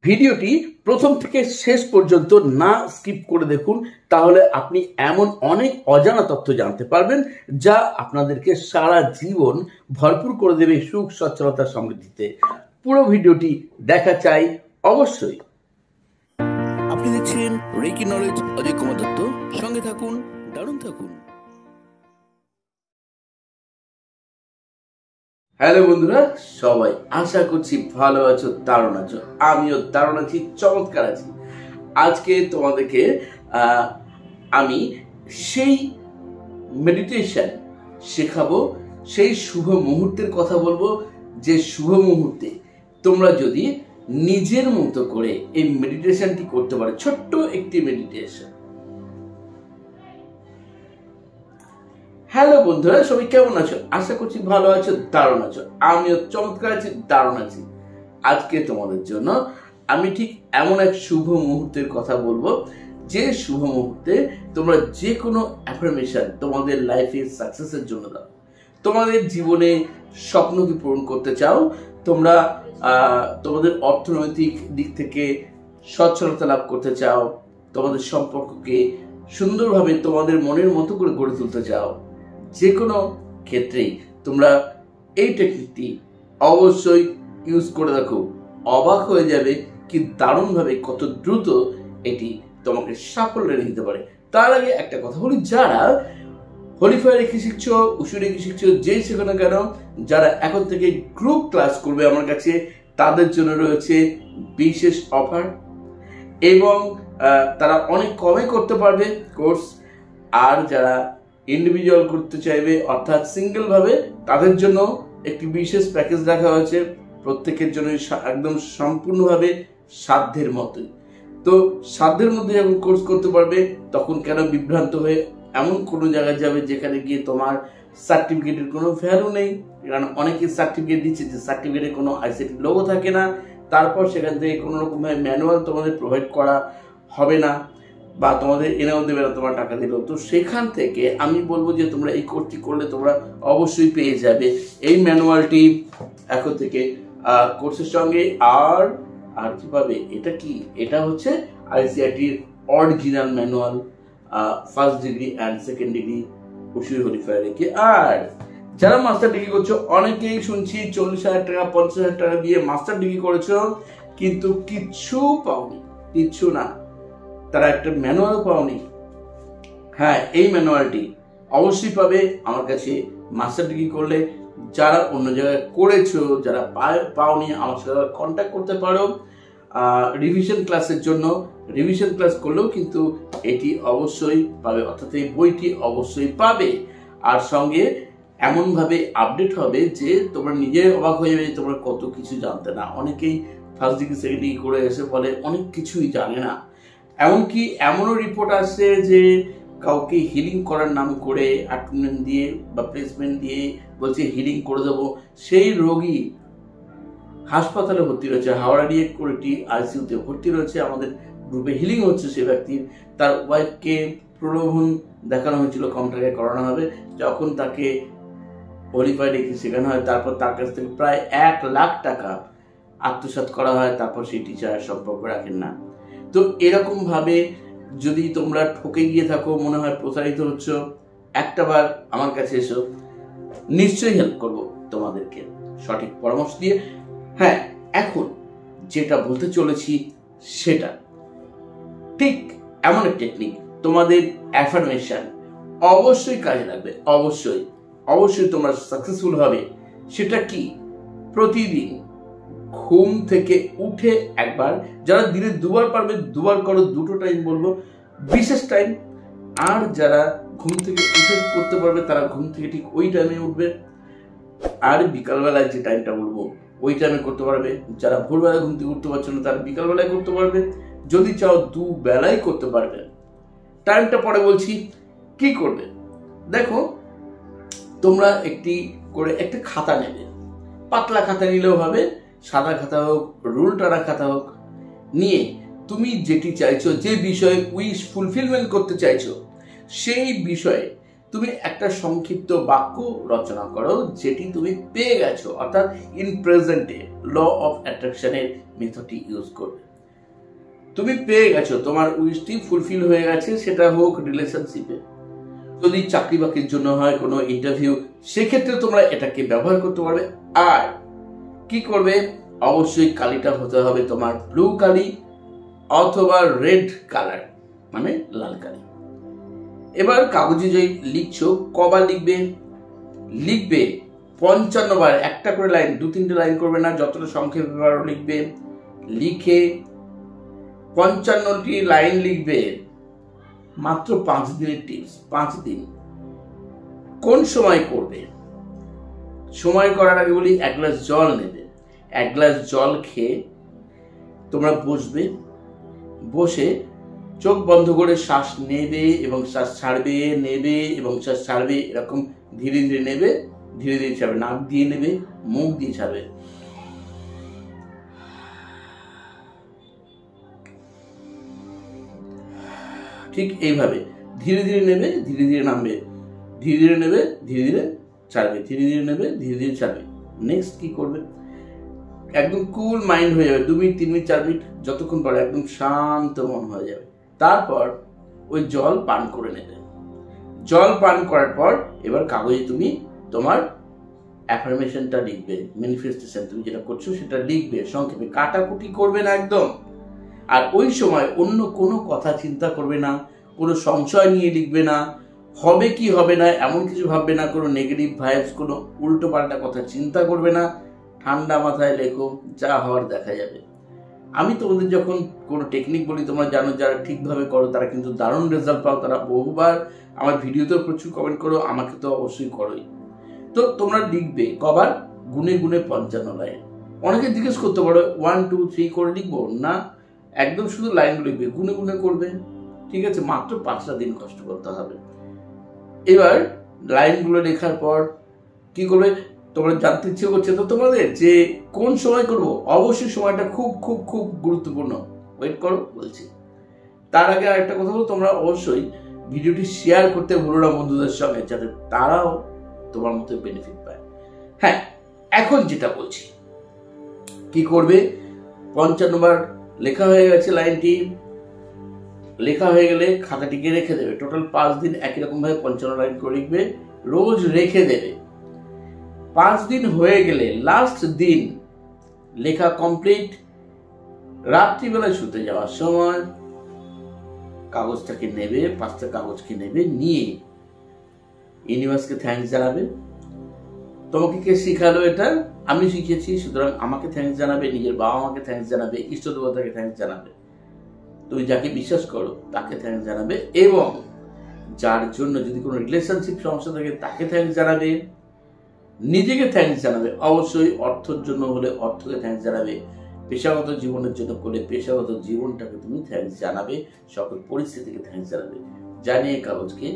ভিডিওটি প্রথম থেকে শেষ পর্যন্ত না স্কিপ করে দেখুন, তাহলে আপনি এমন অনেক অজানা তথ্য জানতে পারবেন যা আপনাদেরকে সারা জীবন ভরপুর করে দেবে সুখ, সচ্ছলতা, সমৃদ্ধিতে। পুরো ভিডিওটি দেখা চাই অবশ্যই। আপনি দেখছেন রেকি নলেজ অজয় কুমার দত্ত, সঙ্গে থাকুন, দারুণ থাকুন। হ্যালো বন্ধুরা, সবাই আশা করছি ভালো আছো, দারুণ আছো। আমিও দারুণ আছি, চমৎকার আছি। আজকে তোমাদেরকে আমি সেই মেডিটেশন শেখাবো, সেই শুভ মুহূর্তের কথা বলবো, যে শুভ মুহূর্তে তোমরা যদি নিজের মতো করে এই মেডিটেশনটি করতে পারো। ছোট্ট একটি মেডিটেশন। হ্যালো বন্ধুরা, সবাই কেমন আছো? আশা করছি ভালো আছো, দারুণ আছো। আমিও চমৎকার আছি, দারুণ আছি। আজকে তোমাদের জন্য আমি ঠিক এমন এক শুভ মুহূর্তের কথা বলবো, যে শুভ মুহূর্তে তোমরা যে কোনো অ্যাফার্মেশন তোমাদের লাইফে সাকসেসের জন্য দাও। তোমাদের জীবনে স্বপ্নকে পূরণ করতে চাও, তোমরা তোমাদের অর্থনৈতিক দিক থেকে সচ্ছলতা লাভ করতে চাও, তোমাদের সম্পর্ককে সুন্দরভাবে তোমাদের মনের মতো করে গড়ে তুলতে চাও, যে কোনো ক্ষেত্রেই তোমরা এই টেকনিকটি অবশ্যই ইউজ করে দেখো। অবাক হয়ে যাবে কি দারুণভাবে কত দ্রুত এটি তোমাকে সাফল্য এনে দিতে পারে। তার আগে একটা কথা বলি, যারা হোলিফায়ার রেখে শিখছো, উসুই রেখে শিখছো, যেই শেখো না কেন, যারা এখন থেকে গ্রুপ ক্লাস করবে আমার কাছে, তাদের জন্য রয়েছে বিশেষ অফার এবং তারা অনেক কমে করতে পারবে কোর্স। আর যারা ইন্ডিভিজুয়াল করতে চাইবে, অর্থাৎ সিঙ্গেল ভাবে, তাদের জন্য একটি বিশেষ প্যাকেজ রাখা হয়েছে, প্রত্যেকের জন্য একদম সম্পূর্ণভাবে সাধ্যের মতোই। তো সাধ্যের মধ্যে যখন কোর্স করতে পারবে, তখন কেন বিভ্রান্ত হয়ে এমন কোনো জায়গায় যাবে যেখানে গিয়ে তোমার সার্টিফিকেটের কোনো ভ্যালু নেই। কারণ অনেকে সার্টিফিকেট দিচ্ছে যে সার্টিফিকেটে কোনো আইসিটি লোগো থাকে না, তারপর সেখান থেকে কোনো রকমভাবে ম্যানুয়াল তোমাদের প্রোভাইড করা হবে না, বা তোমাদের এনেও দেবে না তোমার টাকা দিলেও। তো সেখান থেকে আমি বলবো যে তোমরা এই কোর্সটি করলে তোমরা অবশ্যই পেয়ে যাবে এই ম্যানুয়ালটি এখন থেকে কোর্সের সঙ্গে। আর কি পাবে? এটা কি? এটা হচ্ছে আইসিআইটির original manual, first degree and second degree উসুই হোলিফায়ার রেখে। আর যারা মাস্টার ডিগ্রি করছো, অনেকেই শুনছি 40,000 টাকা 50,000 টাকা দিয়ে মাস্টার ডিগ্রি করেছো, কিন্তু কিচ্ছু পাওনি, কিচ্ছু না, তারা একটা ম্যানুয়ালও পাওনি। হ্যাঁ, এই ম্যানুয়ালটি অবশ্যই পাবে আমার কাছে মাস্টার ডিগ্রি করলে। যারা অন্য জায়গায় করেছো, যারা পাওনি, আমার সাথে কন্ট্যাক্ট করতে পারো রিভিশন ক্লাসের জন্য। রিভিশন ক্লাস করলেও কিন্তু এটি অবশ্যই পাবে, অর্থাৎ এই বইটি অবশ্যই পাবে। আর সঙ্গে এমনভাবে আপডেট হবে যে তোমরা নিজে অবাক হয়ে যাবে যে তোমরা কত কিছু জানতে না। অনেকেই ফার্স্ট ডিগ্রি সেকেন্ড ডিগ্রি করে এসে বলে অনেক কিছুই জানে না। এমনকি এমনও রিপোর্ট আসছে যে কাউকে হিলিং করার নাম করে অ্যাপয়েন্টমেন্ট দিয়ে বা প্লেসমেন্ট দিয়ে বলছে হিলিং করে দেবো, সেই রোগী হাসপাতালে ভর্তি রয়েছে, হাওড়া ডিএ করেটি আইসিইউতে ভর্তি রয়েছে। আমাদের গ্রুপে হিলিং হচ্ছে সে ব্যক্তির। তার ওয়াইফকে প্রলোভন দেখানো হয়েছিল কম টাকায় করানো হবে, যখন তাকে হোলিফায়ার রেখে শেখানো হয়, তারপর তার কাছ থেকে প্রায় 1 লাখ টাকা আত্মসাৎ করা হয়। তারপর সেই টিচার সম্পর্ক রাখেন না। তো এরকম ভাবে যদি তোমরা ঠকে গিয়ে থাকো, মনে হয় প্রতারিত হচ্ছ, একটাবার আমার কাছে এসো, নিশ্চয়ই হেল্প করবো তোমাদেরকে সঠিক পরামর্শ দিয়ে। হ্যাঁ, এখন যেটা বলতে চলেছি সেটা ঠিক এমন এক টেকনিক, তোমাদের অ্যাফার্মেশন অবশ্যই কাজে লাগবে, অবশ্যই অবশ্যই তোমরা সাকসেসফুল হবে। সেটা কি? প্রতিদিন ঘুম থেকে উঠে একবার, যারা দিনে 2বার পারবে 2বার করো, 2টো টাইম বলবো বিশেষ টাইম। আর যারা ঘুম থেকে উঠে করতে পারবে তারা ঘুম থেকে ঠিক ওই টাইমে উঠবে। আর বিকালবেলায় যে টাইমটা বলবো ওই টাইমে করতে পারবে। যারা ভোরবেলায় ঘুম থেকে উঠতে পারছো না তারা বিকালবেলায় করতে পারবে। যদি চাও 2 বেলায় করতে পারবে। টাইমটা পরে বলছি। কি করবে দেখো, তোমরা একটা খাতা নেবে, পাতলা খাতা নিলেও হবে, সাদা খাতা হোক, রুল টানা খাতা হোক, নিয়ে তুমি যেটি চাইছো, যে বিষয়ে উইশ ফুলফিলমেন্ট করতে চাইছো, সেই বিষয়ে তুমি একটা সংক্ষিপ্ত বাক্য রচনা করো, যেটি তুমি পেয়ে গেছো, অর্থাৎ ইন প্রেজেন্টে ল অফ অ্যাট্রাকশনের মেথডটি ইউজ করবে। তুমি পেয়ে গেছো, তোমার উইশটি ফুলফিল হয়ে গেছে, সেটা হোক রিলেশনশিপে, যদি চাকরি বাকরির জন্য হয়, কোনো ইন্টারভিউ, সেক্ষেত্রে তোমরা এটাকে ব্যবহার করতে পারবে। আর কি করবে, অবশ্যই কালিটা হতে হবে তোমার ব্লু কালি অথবা রেড কালার, মানে লাল কালি। এবার কাগজে যে লিখছো, কবার লিখবে, লিখবে 55 বার, একটা করে লাইন, 2-3টে লাইন করবে না, যতটা সংক্ষেপে পারো লিখবে। লিখে 55টি লাইন লিখবে। মাত্র 5 দিনের টিপস, 5 দিন। কোন সময় করবে? সময় করার আগে বলি, 1 গ্লাস জল নেবে। 1 গ্লাস জল খেয়ে তোমরা বসবে, বসে চোখ বন্ধ করে শ্বাস নেবে এবং শ্বাস ছাড়বে, নেবে এবং শ্বাস ছাড়বে, এরকম ধীরে ধীরে নেবে, ধীরে ধীরে ছাড়বে। নাক দিয়ে নেবে, মুখ দিয়ে ছাড়বে। ঠিক এইভাবে ধীরে ধীরে নেবে, ধীরে ধীরে নামবে, ধীরে ধীরে নেবে, ধীরে ধীরে ছাড়বে, ধীরে ধীরে নেবে, ধীরে ধীরে ছাড়বে। নেক্সট কি করবে, একদম কুল মাইন্ড হয়ে যাবে, 2 মিনিট 3 মিনিট 4 মিনিট যতক্ষণ পরে একদম শান্ত মন হয়ে যাবে। তারপর ওই জল পান করে নেবে। জল পান করার পর এবার কাগজে তুমি তোমার অ্যাফার্মেশনটা লিখবে, ম্যানিফেস্টেশন তুমি যেটা করছো সেটা লিখবে সংক্ষেপে, কাটাকুটি করবে না একদম। আর ওই সময় অন্য কোনো কথা চিন্তা করবে না, কোনো সংশয় নিয়ে লিখবে না, হবে কি হবে না এমন কিছু ভাববে না, কোনো নেগেটিভ ভাইবস, কোনো উল্টো পাল্টা কথা চিন্তা করবে না। ঠান্ডা মাথায় লেখো, যা হওয়ার দেখা যাবে। আমি তোমাদের যখন কোনো টেকনিক বলি, তোমরা জানো, যারা ঠিকভাবে করো তারা কিন্তু দারুণ রেজাল্ট পাও। তারা বহুবার আমার ভিডিওতেও প্রচুর কমেন্ট করো, আমাকে তো অবশ্যই করোই। তো তোমরা লিখবে কবার, গুনে গুনে 55 লাইন। অনেকে জিজ্ঞেস করতে পারো 1 2 3 করে লিখবো না, একদম শুধু লাইনগুলো লিখবে, গুনে গুনে করবে। ঠিক আছে, মাত্র 5টা দিন কষ্ট করতে হবে। এবার লাইনগুলো লেখার পর কি করবে, তোমরা জানতে ইচ্ছে করছে তো তোমাদের যে কোন সময় করব, অবশ্যই সময়টা খুব খুব খুব গুরুত্বপূর্ণ। ওয়েট করো, বলছি। তার আগে আরেকটা কথা বলো, তোমরা অবশ্যই ভিডিওটি শেয়ার করতে ভুলো না বন্ধুদের সঙ্গে, যাতে তারাও তোমার মতো বেনিফিট পায়। হ্যাঁ, এখন যেটা বলছি, কি করবে, 55 বার লেখা হয়ে গেছে, লাইনটি লেখা হয়ে গেলে খাতাটিকে রেখে দেবে। টোটাল 5 দিন একই রকম ভাবে 55 লাইন করে লিখবে, রোজ রেখে দেবে। 5 দিন হয়ে গেলে লাস্ট দিন লেখা কমপ্লিট, রাত্রিবেলা শুতে যাওয়ার সময় কাগজটাকে নেবে, 5টা কাগজকে নেবে, নিয়ে ইউনিভার্সকে থ্যাঙ্কস জানাবে। তোমাকে কে শিখালো এটা? আমি শিখিয়েছি, সুতরাং আমাকে থ্যাঙ্কস জানাবে, নিজের বাবা মাকে থ্যাঙ্কস জানাবে, ইষ্ট দেবতাকে থ্যাঙ্কস জানাবে, তুমি যাকে বিশ্বাস করো তাকে থ্যাঙ্কস জানাবে, এবং যার জন্য যদি কোনো রিলেশনশিপ সমস্যা থাকে তাকে থ্যাঙ্কস জানাবে, নিজেকে থ্যাঙ্কস জানাবে। অবশ্যই অর্থের জন্য হলে অর্থকে থ্যাঙ্কস জানাবে, পেশাগত জীবনের জন্য করলে পেশাগত জীবনটাকে তুমি থ্যাঙ্কস জানাবে, সকল পরিস্থিতিকে থ্যাঙ্কস জানাবে। জানিয়ে কাগজকে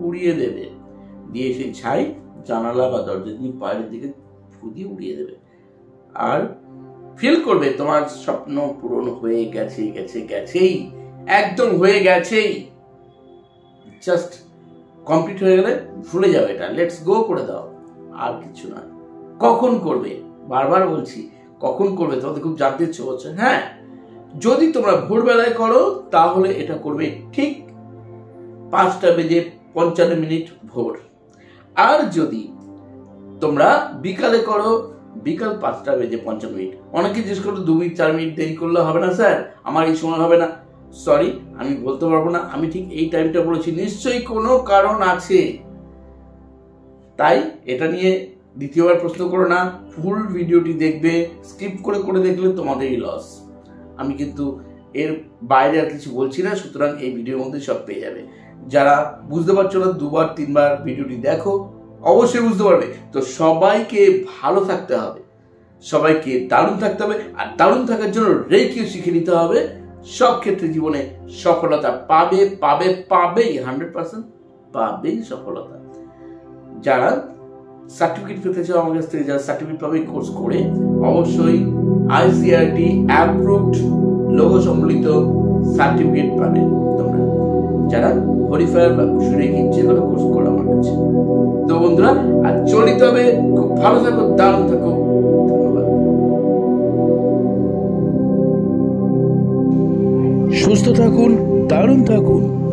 উড়িয়ে দেবে, দিয়ে সেই ছাই জানালা বা দরজা দিয়ে বাইরের দিকে ফুদিয়ে উড়িয়ে দেবে। আর ফিল করবে তোমার স্বপ্ন পূরণ হয়ে গেছে, গেছেই, একদম হয়ে গেছেই। জাস্ট কমপ্লিট হয়ে গেলে ভুলে যাও, এটা লেটস গো করে দাও, আর কিছু না। কখন করবে, বারবার বলছি, কখন করবে তোমাদের খুব জানতে ইচ্ছে করছে। হ্যাঁ, যদি তোমরা ভোরবেলায় করো তাহলে এটা করবে ঠিক 5:55 ভোর। আর যদি তোমরা বিকালে করো, বিকাল 5:55। অনেকে জিজ্ঞেস করো 2 মিনিট 4 মিনিট দেরি করলে হবে না স্যার, আমার এই সময় হবে না। সরি, আমি বলতে পারবো না, আমি ঠিক এই টাইমটা বলেছি, নিশ্চয়ই কোনো কারণ আছে। তাই এটা নিয়ে দ্বিতীয়বার প্রশ্ন করো না, ফুল ভিডিওটি দেখবে, স্কিপ করে করে দেখলে তোমাদেরই লস। আমি কিন্তু এর বাইরে আর কিছু বলছি না, সুতরাং এই ভিডিওর মধ্যে সব পেয়ে যাবে। যারা বুঝতে পারছো না, 2বার 3বার ভিডিওটি দেখো, অবশ্যই বুঝতে পারবে। তো সবাইকে ভালো থাকতে হবে, সবাইকে দারুণ থাকতে হবে, আর দারুণ থাকার জন্য রেইকিও শিখে নিতে হবে। সব ক্ষেত্রে জীবনে সফলতা পাবে, পাবে, পাবেই, 100% পাবেই সফলতা। যারা সার্টিফিকেট পেতে চাও আমার কাছ থেকে, যারা সার্টিফিকেট পাবে কোর্স করে, অবশ্যই ICRT অ্যাপ্রুভড লোগো সম্বলিত সার্টিফিকেট পাবে তোমরা, যারা হরিফায়ার বা রেকি যে কোনো কোর্স করো আমার কাছে। তো বন্ধুরা, আর চলিত হবে, খুব ভালো থাকো, দারুণ থাকো। ধন্যবাদ। সুস্থ থাকুন, দারুণ থাকুন।